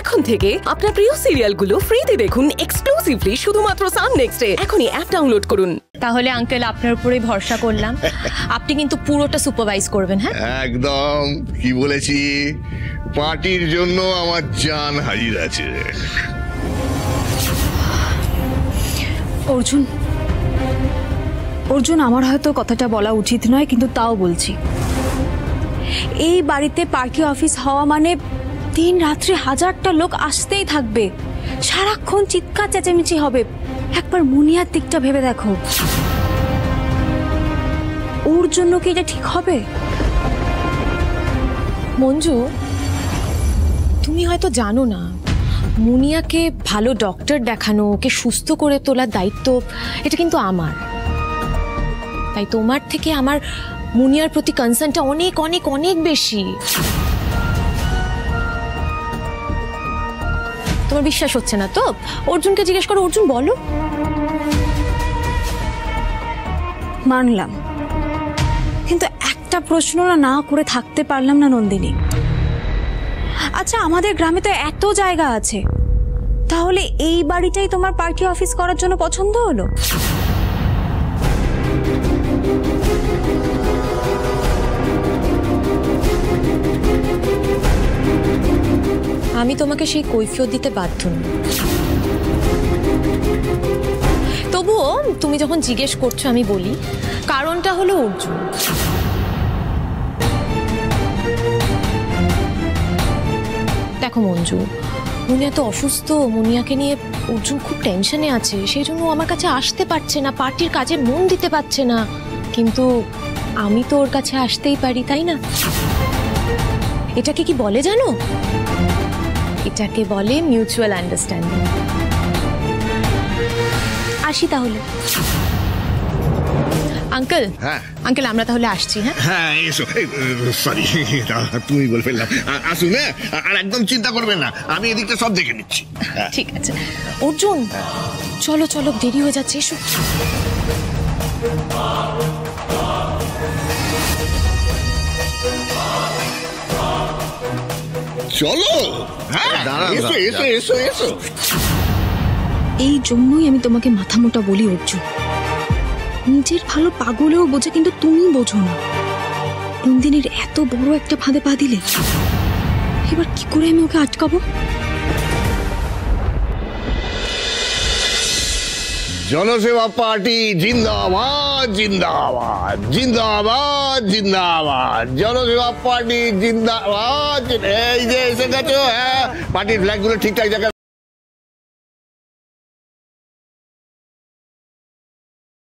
এখন থেকে আপনার প্রিয় সিরিয়ালগুলো ফ্রিতে দেখুন এক্সক্লুসিভলি শুধুমাত্র সান নেক্সটে। এখনই অ্যাপ ডাউনলোড করুন। তাহলে আঙ্কেল আপনার উপরেই ভরসা করলাম, আপনি কিন্তু পুরোটা সুপারভাইজ করবেন। হ্যাঁ একদম, কি বলেছি, পার্টির জন্য আমার জান হাজির আছে। অর্জুন, অর্জুন, আমার হয়তো কথাটা বলা উচিত নয়, কিন্তু তাও বলছি। এই বাড়িতে পার্টি অফিস হওয়া মানে দিন রাত্রি হাজারটা লোক আসতেই থাকবে, সারাক্ষণ চিৎকার চেঁচামেচি হবে। একবার মুনিয়ার দিকটা ভেবে দেখো, ওর জন্য কি এটা ঠিক হবে? মঞ্জু, তুমি হয়তো জানো না, মুনিয়াকে ভালো ডক্টর দেখানো, ওকে সুস্থ করে তোলার দায়িত্ব এটা কিন্তু আমার। তাই তোমার থেকে আমার মুনিয়ার প্রতি কনসার্নটা অনেক অনেক অনেক বেশি। তোমার বিশ্বাস হচ্ছে না তো অর্জুনকে জিজ্ঞেস করো। অর্জুন বলো। মানলাম, কিন্তু একটা প্রশ্ন না করে থাকতে পারলাম না নন্দিনী। আচ্ছা, আমাদের গ্রামে তো এত জায়গা আছে, তাহলে এই বাড়িটাই তোমার পার্টি অফিস করার জন্য পছন্দ হলো? আমি তোমাকে সেই কৈফিয়ত দিতে বাধ্য নই, তবুও তুমি যখন জিজ্ঞেস করছো আমি বলি, কারণটা হলো অর্জুন। দেখো মঞ্জু, মুনিয়া তো অসুস্থ, মুনিয়াকে নিয়ে অর্জুন খুব টেনশনে আছে, সেই জন্য আমার কাছে আসতে পারছে না, পার্টির কাজে মন দিতে পারছে না। কিন্তু আমি তো ওর কাছে আসতেই পারি, তাই না? এটাকে কি বলে জানো? এটাকে বলে মিউচুয়াল আন্ডারস্ট্যান্ডিং। আসি তাহলে। আঙ্কেল, হ্যাঁ আঙ্কেল, আমরা তাহলে আসছি। হ্যাঁ হ্যাঁ, এসো। সরি, তুমি বলে ফেললাম। আসুন, হ্যাঁ, আর একদম চিন্তা করবেন না, আমি এদিকটা সব দেখে নিচ্ছি। ঠিক আছে। অর্জুন, চলো চলো, দেরি হয়ে যাচ্ছে, এসো। চলো, হ্যাঁ, এসো এসো এসো এসো। এই জন্যই আমি তোমাকে মাথা মোটা বলি অর্জুন। নিজের ভালো পাগলেও বোঝে, কিন্তু তুমি বোঝো না। নন্দিনীর এত বড় একটা ফাঁদে পা দিলে এবার কি করে আমি ওকে আটকাবো? জনসেবা পার্টি জিন্দাবাদ জিন্দাবাদ জিন্দাবাদ জিন্দাবাদ। জনসেবা পার্টি জিন্দাবাদ। এই যে এসে গেছো, হ্যাঁ, পার্টির ফ্ল্যাগ গুলো ঠিকঠাক জায়গায়